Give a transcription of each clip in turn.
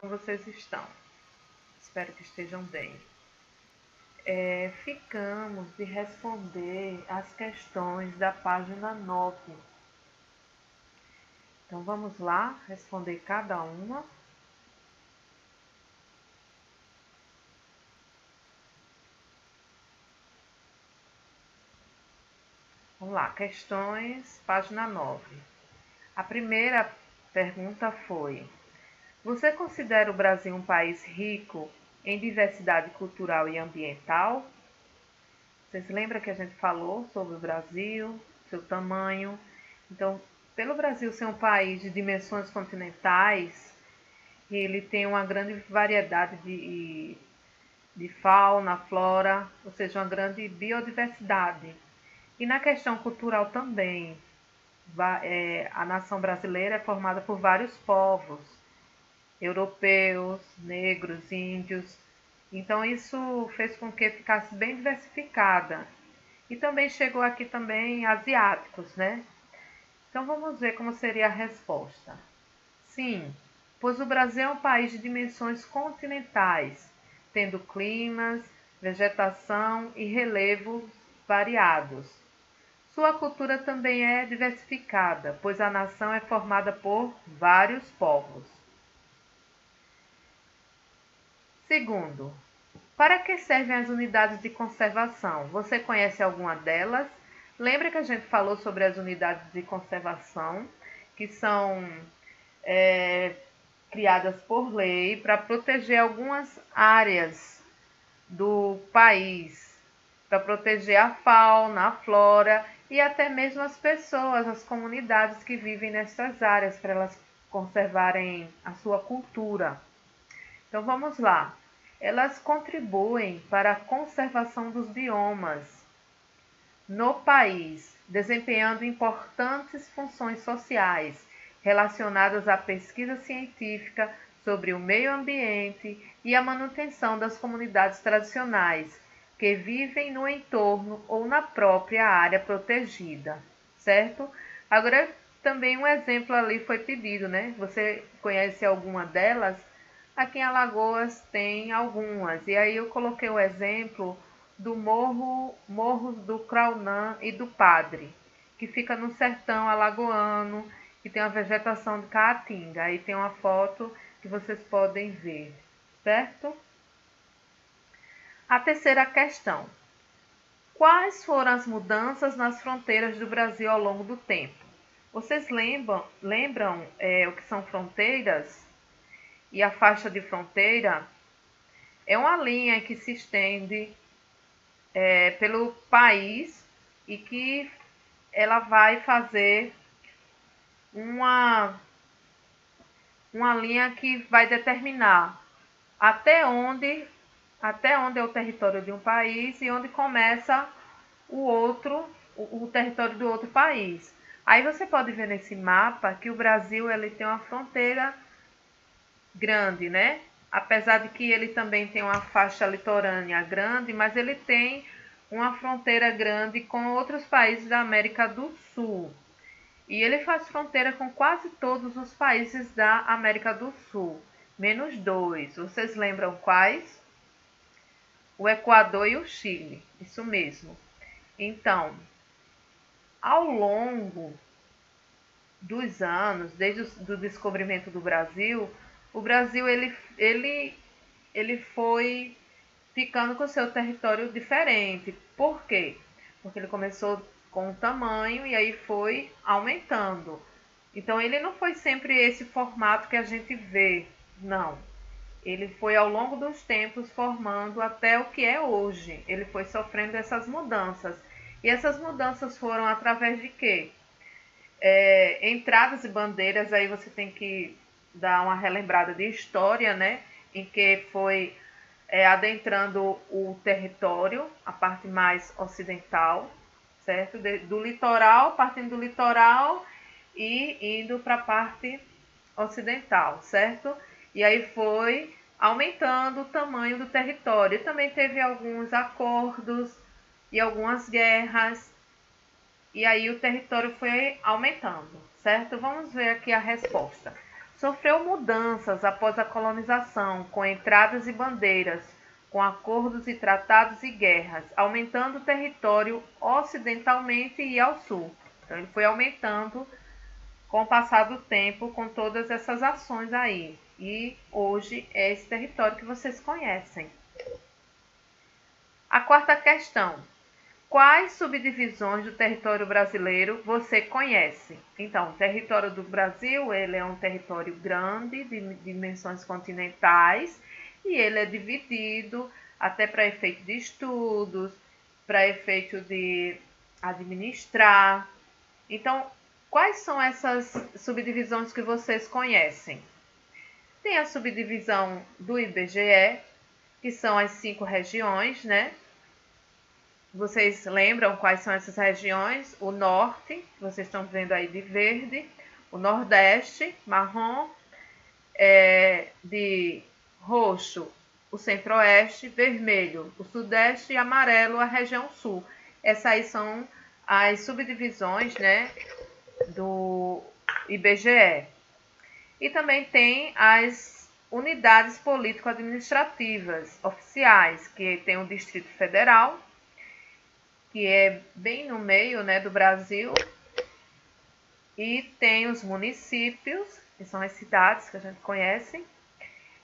Como vocês estão? Espero que estejam bem. Ficamos de responder as questões da página 9. Então vamos lá responder cada uma. Vamos lá, questões, página 9. A primeira pergunta foi: você considera o Brasil um país rico em diversidade cultural e ambiental? Vocês lembram que a gente falou sobre o Brasil, seu tamanho? Então, pelo Brasil ser um país de dimensões continentais, ele tem uma grande variedade de fauna, flora, ou seja, uma grande biodiversidade. E na questão cultural também, a nação brasileira é formada por vários povos, europeus, negros, índios. Então isso fez com que ficasse bem diversificada. E também chegou aqui também asiáticos, né? Então vamos ver como seria a resposta. Sim, pois o Brasil é um país de dimensões continentais, tendo climas, vegetação e relevos variados. Sua cultura também é diversificada, pois a nação é formada por vários povos. Segundo, para que servem as unidades de conservação? Você conhece alguma delas? Lembra que a gente falou sobre as unidades de conservação, que são criadas por lei para proteger algumas áreas do país, para proteger a fauna, a flora e até mesmo as pessoas, as comunidades que vivem nessas áreas, para elas conservarem a sua cultura. Então vamos lá. Elas contribuem para a conservação dos biomas no país, desempenhando importantes funções sociais relacionadas à pesquisa científica sobre o meio ambiente e a manutenção das comunidades tradicionais que vivem no entorno ou na própria área protegida, certo? Agora também um exemplo ali foi pedido, né? Você conhece alguma delas? Aqui em Alagoas tem algumas. E aí eu coloquei o exemplo do Morros do Craunã e do Padre, que fica no sertão alagoano, que tem uma vegetação de caatinga. Aí tem uma foto que vocês podem ver, certo? A terceira questão: quais foram as mudanças nas fronteiras do Brasil ao longo do tempo? Vocês lembram o que são fronteiras? E a faixa de fronteira é uma linha que se estende pelo país e que ela vai fazer uma linha que vai determinar até onde é o território de um país e onde começa o território do outro país. Aí você pode ver nesse mapa que o Brasil ele tem uma fronteira grande, né? Apesar de que ele também tem uma faixa litorânea grande, mas ele tem uma fronteira grande com outros países da América do Sul. E ele faz fronteira com quase todos os países da América do Sul, menos dois. Vocês lembram quais? O Equador e o Chile, isso mesmo. Então, ao longo dos anos, desde o descobrimento do Brasil, o Brasil ele foi ficando com seu território diferente. Por quê? Porque ele começou com um tamanho e aí foi aumentando. Então ele não foi sempre esse formato que a gente vê, não. Ele foi ao longo dos tempos formando até o que é hoje. Ele foi sofrendo essas mudanças. E essas mudanças foram através de quê? Entradas e bandeiras, aí você tem que dar uma relembrada de história, né? Em que foi adentrando o território, a parte mais ocidental, certo? Do litoral, partindo do litoral e indo para a parte ocidental, certo? E aí foi aumentando o tamanho do território. E também teve alguns acordos e algumas guerras, e aí o território foi aumentando, certo? Vamos ver aqui a resposta. Sofreu mudanças após a colonização, com entradas e bandeiras, com acordos e tratados e guerras, aumentando o território ocidentalmente e ao sul. Então ele foi aumentando com o passar do tempo, com todas essas ações aí. E hoje é esse território que vocês conhecem. A quarta questão. Quais subdivisões do território brasileiro você conhece? Então, o território do Brasil, ele é um território grande, de dimensões continentais, e ele é dividido até para efeito de estudos, para efeito de administrar. Então, quais são essas subdivisões que vocês conhecem? Tem a subdivisão do IBGE, que são as 5 regiões, né? Vocês lembram quais são essas regiões? O norte, que vocês estão vendo aí de verde, o nordeste, marrom, de roxo, o centro-oeste, vermelho, o sudeste e amarelo, a região sul. Essas aí são as subdivisões, né, do IBGE. E também tem as unidades político-administrativas oficiais, que tem o Distrito Federal, que é bem no meio, né, do Brasil, e tem os municípios, que são as cidades que a gente conhece,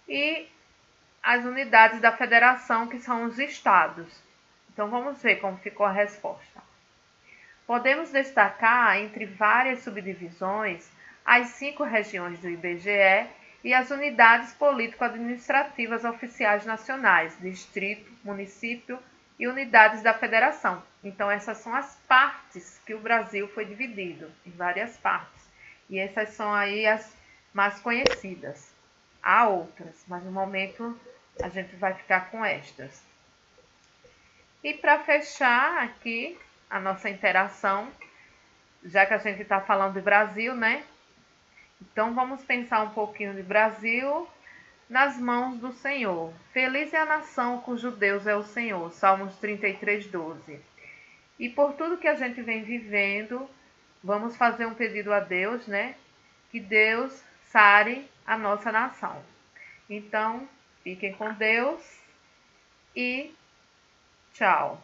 e as unidades da federação, que são os estados. Então vamos ver como ficou a resposta. Podemos destacar entre várias subdivisões as 5 regiões do IBGE e as unidades político-administrativas oficiais nacionais, distrito, município e unidades da federação. Então essas são as partes que o Brasil foi dividido, em várias partes. E essas são aí as mais conhecidas. Há outras, mas no momento a gente vai ficar com estas. E para fechar aqui a nossa interação, já que a gente está falando do Brasil, né? Então vamos pensar um pouquinho de Brasil nas mãos do Senhor. Feliz é a nação cujo Deus é o Senhor. Salmos 33:12. E por tudo que a gente vem vivendo, vamos fazer um pedido a Deus, né? Que Deus sare a nossa nação. Então, fiquem com Deus e tchau.